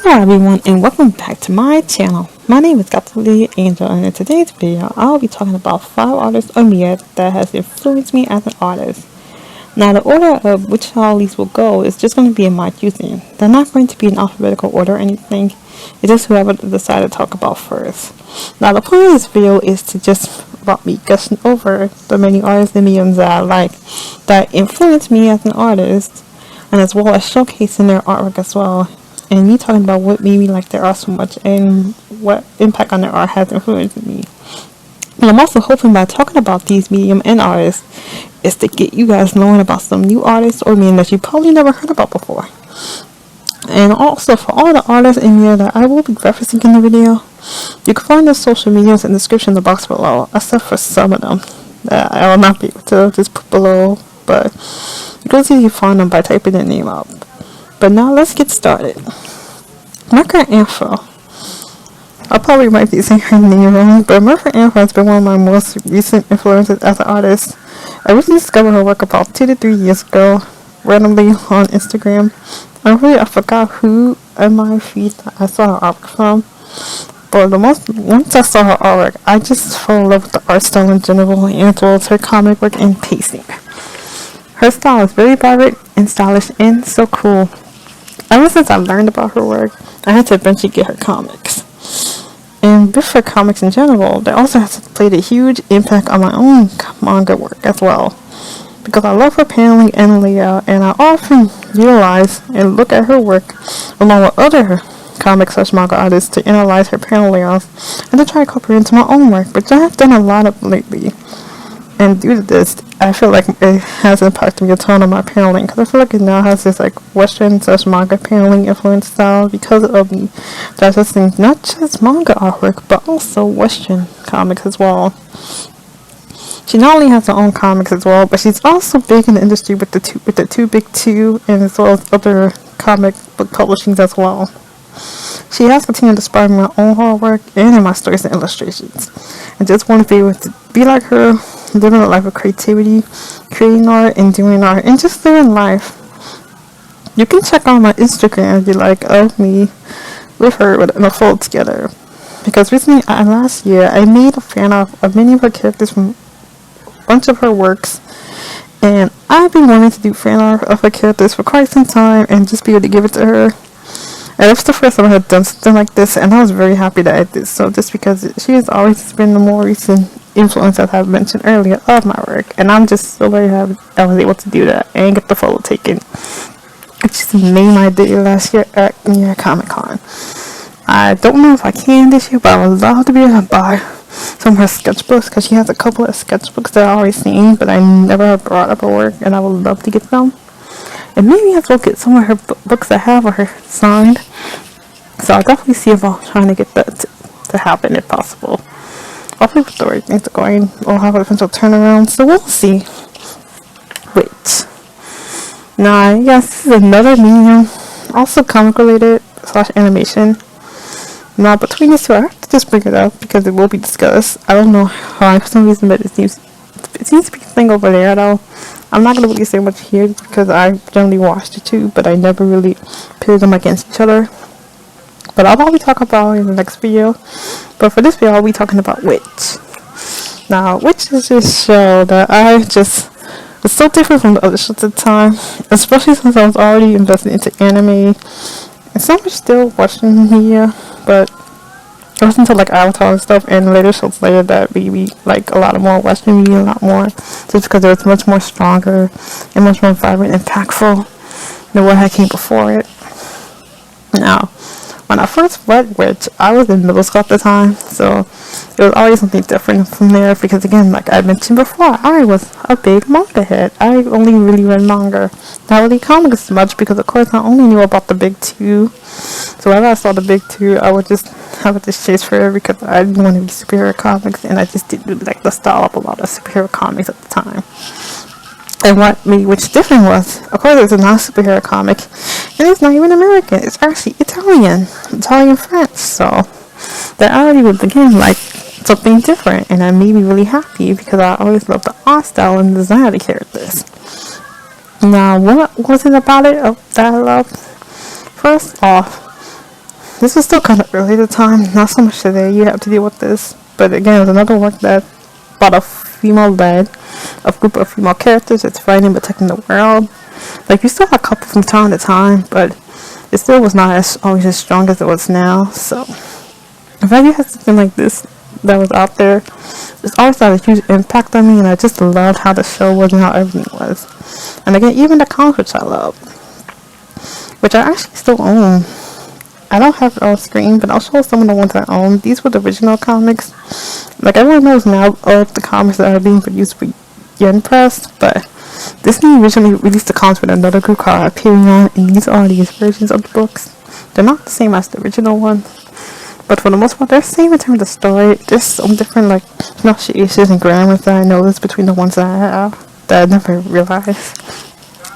Hello everyone and welcome back to my channel. My name is Lee Angel and in today's video I'll be talking about 5 artists or media that has influenced me as an artist. Now the order of which all these will go is just going to be in my choosing. They're not going to be in alphabetical order or anything. It's just whoever decided to talk about first. Now the point of this video is to just about me gushing over the many artists and mediums that I like that influenced me as an artist, and as well as showcasing their artwork as well. And me talking about what made me like their art so much and what impact on their art has influenced me. And I'm also hoping by talking about these medium and artists is to get you guys knowing about some new artists or medium that you probably never heard about before. And also for all the artists in here that I will be referencing in the video, you can find their social medias in the description in the box below, except for some of them that I will not be able to just put below, but you can easily find them by typing their name up. But now let's get started. Mirka Andolfo. I probably might be saying her name wrong, but Mirka Andolfo has been one of my most recent influences as an artist. I recently discovered her work about 2 to 3 years ago, randomly on Instagram. I forgot who in my feed that I saw her artwork from. But once I saw her artwork, I just fell in love with the art style in general, and as well as her comic work and pasting. Her style is very vibrant and stylish and so cool. Ever since I learned about her work, I had to eventually get her comics. And with her comics in general, they also has played a huge impact on my own manga work as well. Because I love her paneling and layout, and I often utilize and look at her work along with other comic/manga artists to analyze her panel layouts and to try to incorporate into my own work, which I have done a lot of lately. And due to this, I feel like it has impacted me a ton on my paneling, because I feel like it now has this like Western/manga paneling influence style because of me digesting not just manga artwork but also Western comics as well. She not only has her own comics as well, but she's also big in the industry with the two big two, and as well as other comic book publishings as well. She has continued to inspire me in my own hard work and in my stories and illustrations. I just want to be able to be like her, living a life of creativity, creating art and doing art, and just living life. You can check out my Instagram if you like of me with her in a photo together. Because recently, last year, I made a fan art of many of her characters from a bunch of her works. And I've been wanting to do fan art of her characters for quite some time and just be able to give it to her. And it was the first time I had done something like this, and I was very happy that I did so, just because she has always been the more recent influence, as I've mentioned earlier, of my work. And I'm just so very happy I was able to do that and get the photo taken. It just made my day last year at New York Comic Con. I don't know if I can this year, but I would love to be able to buy some of her sketchbooks, because she has a couple of sketchbooks that I've already seen, but I never have brought up her work, and I would love to get them. And maybe I'll get some of her books I have or her signed. So I'll definitely see if I'm trying to get that to happen if possible. Hopefully with the way things are going, we'll have a potential turnaround. So we'll see. Wait. Now, yes, this is another medium. Also comic related / animation. Now between these two, I have to just bring it up because it will be discussed. I don't know why for some reason, but it seems to be a thing over there though. I'm not going to really say much here because I generally watched the two, but I never really pitted them against each other. But I'll probably talk about in the next video. But for this video, I'll be talking about Witch. Now, Witch is this show that I just was so different from the other shows at the time, especially since I was already invested into anime. And some are still watching media, but it wasn't until like Avatar and stuff and later shows later that we like a lot of more Western media, a lot more, just because it was much more stronger and much more vibrant and impactful than what had came before it. Now, when I first read Witch, I was in middle school at the time, so it was always something different from there, because again, like I mentioned before, I was a big manga head. I only really read manga, not really comics much, because of course I only knew about the big two. So whenever I saw the big two, I would just have this chase for it, because I didn't want to be superhero comics, and I just didn't really like the style of a lot of superhero comics at the time. And what made Witch different was, of course, it's a non-superhero comic, and it's not even American. It's actually Italian French. So that already would begin like something different, and that made me really happy because I always loved the art style and the design of the characters. Now, what was it about it that I loved? First off, this was still kind of early at the time. Not so much today. You have to deal with this. But again, it was another work that about a female-led, a group of female characters that's fighting and protecting the world. Like, you still have couples from time to time, but it still was not always as strong as it was now. So, if I had something like this that was out there, it's always had a huge impact on me, and I just loved how the show was and how everything was. And again, even the comics, which I love, which I actually still own. I don't have it on screen, but I'll show some of the ones I own. These were the original comics. Like, everyone knows now of the comics that are being produced for INPRNT, but Disney originally released the comics with another group called Hyperion, and these are these versions of the books. They're not the same as the original ones, but for the most part, they're the same in terms of story. There's some different, like, pronunciations and grammars that I noticed between the ones that I have that I never realized.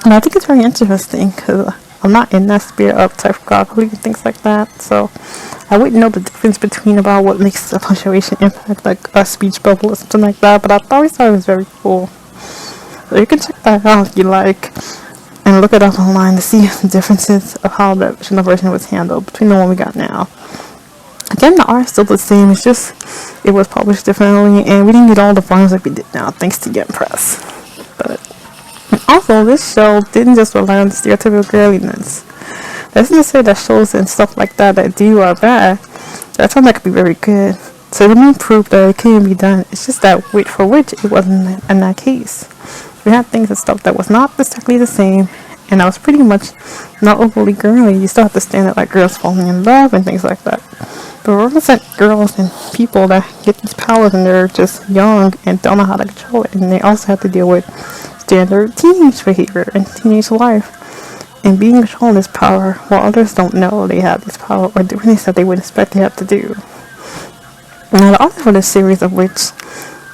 And I think it's very interesting, because I'm not in that spirit of typography and things like that, so I wouldn't know the difference between about what makes a punctuation impact, like a speech bubble or something like that, but I always thought it was very cool. So you can check that out if you like, and look it up online to see the differences of how the original version was handled between the one we got now. Again, the art is still the same, it's just, it was published differently, and we didn't get all the forms like we did now, thanks to INPRNT. But also, this show didn't just rely on the stereotypical girliness. That's not to say that shows and stuff like that do are bad. That's something that could be very good. So the main proof that it can be done, it's just that for which it wasn't in that case. We had things and stuff that was not exactly the same, and that was pretty much not overly girly. You still have to stand it like girls falling in love and things like that. But we're represent girls and people that get these powers and they're just young and don't know how to control it, and they also have to deal with standard teenage behavior and teenage life and being controlled this power while others don't know they have this power or doing things that they would expect they have to do. Now the author for this series, of which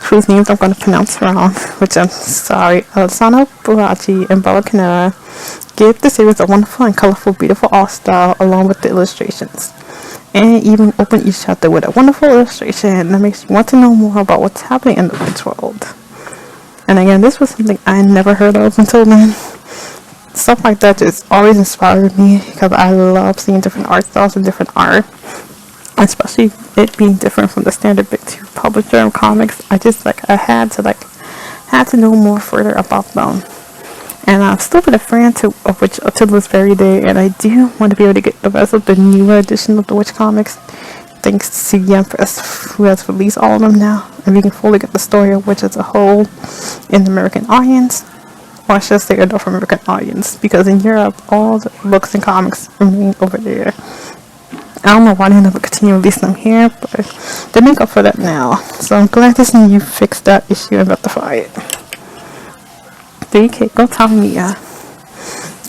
whose names I'm going to pronounce wrong, which I'm sorry, Alessandro Barbucci and Canepa, gave the series a wonderful and colorful, beautiful art style along with the illustrations, and even opened each chapter with a wonderful illustration that makes you want to know more about what's happening in the witch world. And again, this was something I never heard of until then. Stuff like that just always inspired me because I love seeing different art styles and different art, especially it being different from the standard big two publisher of comics. I had to know more further about them. And I'm still been a fan of which until this very day, and I do want to be able to get the rest of the newer edition of the Witch comics, thanks to INPRNT, who has released all of them now, and we can fully get the story of Witch as a whole in the American audience, or I should say a North American audience, because in Europe, all the books and comics remain over there. I don't know why they never continue releasing them here, but they make up for that now. So I'm glad to see you fix that issue and rectify it. Keiko Tamiya.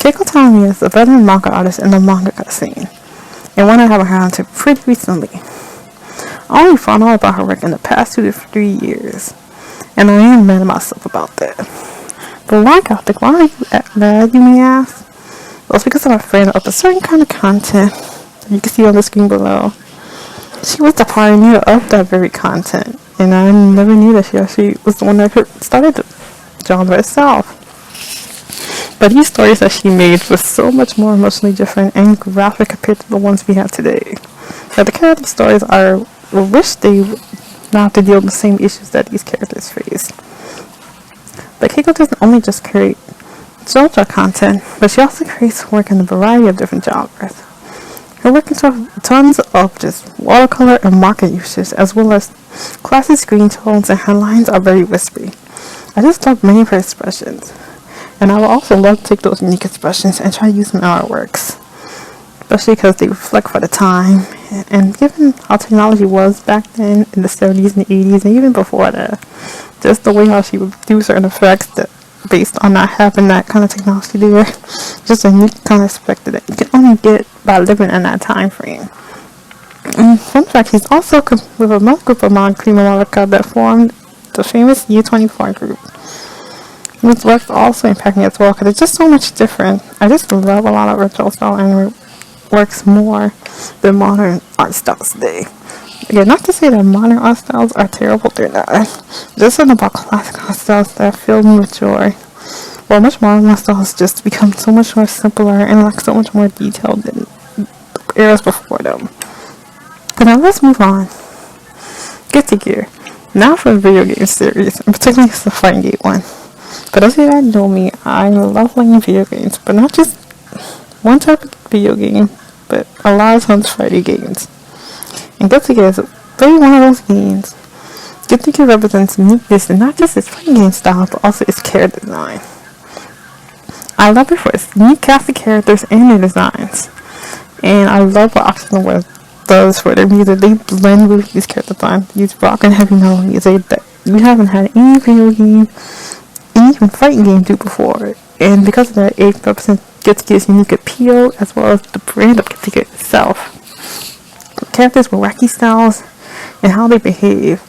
Keiko Tamiya is a veteran manga artist in the manga scene, and one I have around to pretty recently. I only found out about her work in the past 2 to 3 years, and I am mad at myself about that. But why, Gothic? Why are you mad, you may ask? Well, it's because I'm a fan of a certain kind of content that you can see on the screen below. She was the pioneer of that very content, and I never knew that she actually was the one that started the genre itself. But these stories that she made were so much more emotionally different and graphic compared to the ones we have today. Now, the character stories I wish they would not have to deal with the same issues that these characters face. But Keiko doesn't only just create genre content, but she also creates work in a variety of different genres. Her work includes tons of just watercolor and marker uses, as well as classic screen tones, and her lines are very whispery. I just love many of her expressions, and I would also love to take those unique expressions and try to use them in our works, especially because they reflect for the time, and given how technology was back then in the 70s and 80s, and even before that, just the way how she would do certain effects that based on not having that kind of technology there, just a unique kind of perspective that you can only get by living in that time frame. And fun fact, he's also with another group of Cream America that formed the famous U24 group, whose work's also impacting as well, because it's just so much different. I just love a lot of retro style anime works more than modern art styles today. Again, not to say that modern art styles are terrible, they're not. Just something about classic art styles that fill me with joy. While much modern art styles just become so much more simpler and like so much more detailed than eras before them. So now let's move on. Guilty Gear. Now for the video game series, and particularly the fighting game one. For those of you that know me, I love playing video games, but not just one type of video game, but a lot of times fighting games. And Guilty Gear is really one of those games. Guilty Gear represents uniqueness in not just its fighting game style, but also its character design. I love it for its unique cast of characters and their designs. And I love what Oxygen West does for their music. They blend with these character designs, use rock and heavy metal music that you haven't had any video game, any even fighting game do before. And because of that, it represents Guilty Gear's unique appeal as well as the brand of Guilty Gear itself. Characters with wacky styles and how they behave.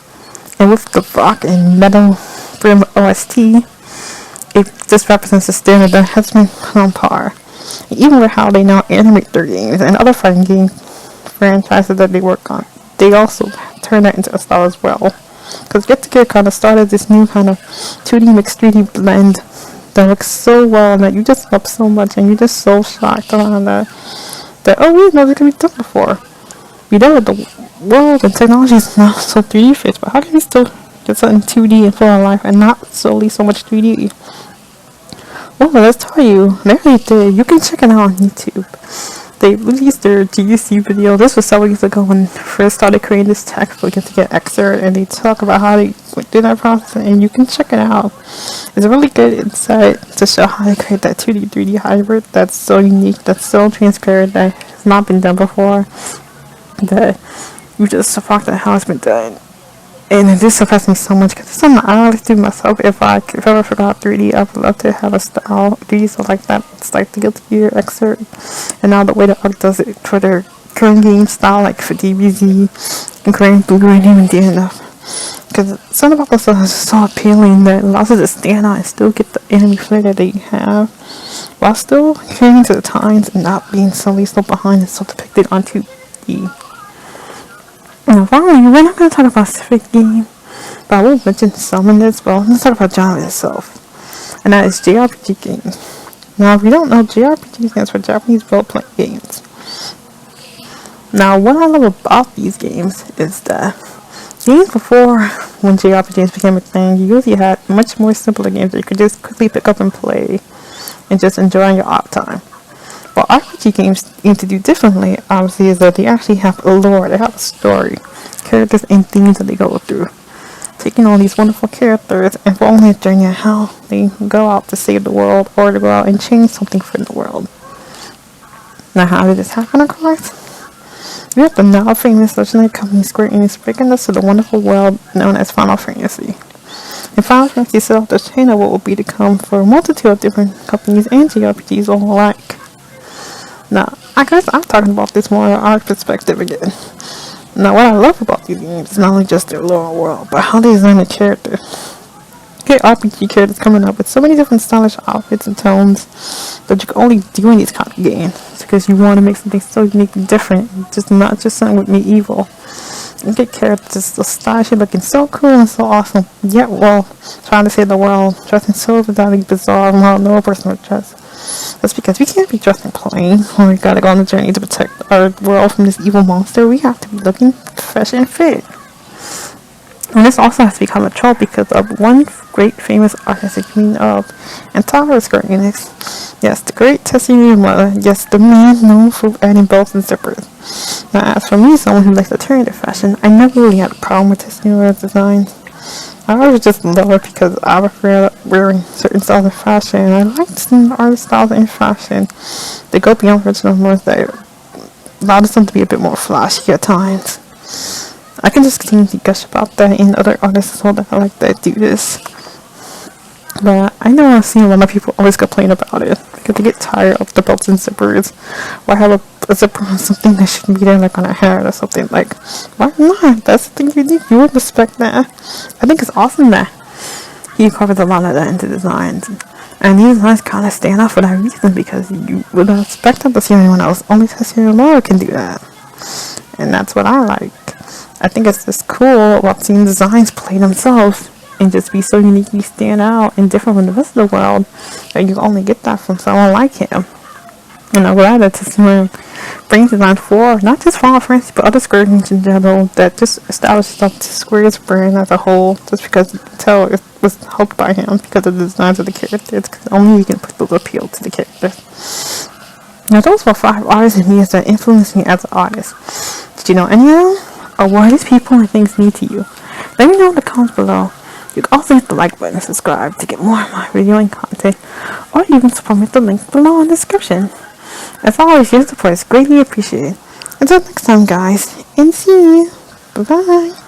And with the rock and metal brim OST, it just represents the standard that has been put on par. And even with how they now animate their games and other fighting game franchises that they work on, they also turn that into a style as well. Because Guilty Gear kind of started this new kind of 2D mixed 3D blend that looks so well and that you just love so much, and you're just so shocked around that oh, we know this could be done before. We know that the world and technology is now so 3D fit, but how can we still get something 2D and full of life and not solely so much 3D? Well, let's tell you, they already did. You can check it out on YouTube. They released their GUC video. This was several years ago when they first started creating this tech for Guilty Gear Xrd, and they talk about how they went through that process, and you can check it out. It's a really good insight to show how they create that 2D, 3D hybrid that's so unique, that's so transparent, that has not been done before, that you just surprised at how it's been done. And it just surprised me so much because it's something I like to do myself. If I ever forgot 3D, I would love to have a style 3D so like that. It's like the Guilty Gear Xrd, and now the way the art does it for their current game style, like for DBZ and Korean Blue, ain't even dear enough. Because something about those is just so appealing that it allows it to stand out and still get the enemy flair that they have, while still catering to the times and not being solely so behind and so depicted on 2D. Now, finally, we're not going to talk about a specific game, but I will mention some in this, but let's talk about genre itself, and that is JRPG games. Now, if you don't know, JRPG stands for Japanese role-playing games. Now, what I love about these games is that games before, when JRPGs became a thing, you usually had much more simpler games that you could just quickly pick up and play and just enjoy your off time. What RPG games need to do differently, obviously, is that they actually have a lore, they have a story, characters and themes that they go through. Taking all these wonderful characters and following their journey and how they go out to save the world or to go out and change something for the world. Now, how did this happen, of course? We have the now famous legendary company Square Enix bringing us to the wonderful world known as Final Fantasy. And Final Fantasy set up the chain of what will be to come for a multitude of different companies and JRPGs all alike. Now, I guess I'm talking about this more in our perspective again. Now, what I love about these games is not only just their lore world, but how they design the characters. Get RPG characters coming up with so many different stylish outfits and tones that you can only do in these kind of games, because you want to make something so unique and different, just not just something with medieval. And get characters so stylish, looking so cool and so awesome, yet well, trying to save the world, dressing so bizarre and how no person would dress. That's because we can't be dressing plain when we gotta go on the journey to protect our world from this evil monster. We have to be looking fresh and fit. And this also has to become a trope because of one great famous artist, speaking of, and Tara Square Enix. Yes, the great Tetsuya Nomura. Yes, the man known for adding belts and zippers. Now, as for me, someone who likes alternative fashion, I never really had a problem with Tetsuya Nomura's designs. I always just love it because I prefer wearing certain styles of fashion, and I like some artist styles in fashion. They go beyond original ones that allow them to be a bit more flashy at times. I can just continue to gush about that in other artists as well that I like that do this. But I know I've seen a lot of people always complain about it because they get tired of the belts and zippers. Why have a zipper on something that shouldn't be there, like on a hat or something? Like, why not? That's the thing you do. You would respect that. I think it's awesome that he covers a lot of that into designs. And these designs kind of stand out for that reason, because you would expect them to see anyone else. Only Tetsuya Nomura can do that. And that's what I like. I think it's just cool about seeing designs play themselves and just be so uniquely stand out and different from the rest of the world that you only get that from someone like him. And I'm glad that this one brings it on for not just Final Fantasy, but other Square games in general that just establishes up to Square's brand as a whole, just because Tell was helped by him because of the designs of the characters, because only you can put those appeal to the characters. Now, those were 5 artists and medias that influenced me as an artist. Did you know any of them? Or what these people and things mean to you? Let me know in the comments below. You can also hit the like button and subscribe to get more of my videoing content, or even support me with the link below in the description. As always, your support is greatly appreciated. Until next time, guys, and see you. Bye-bye.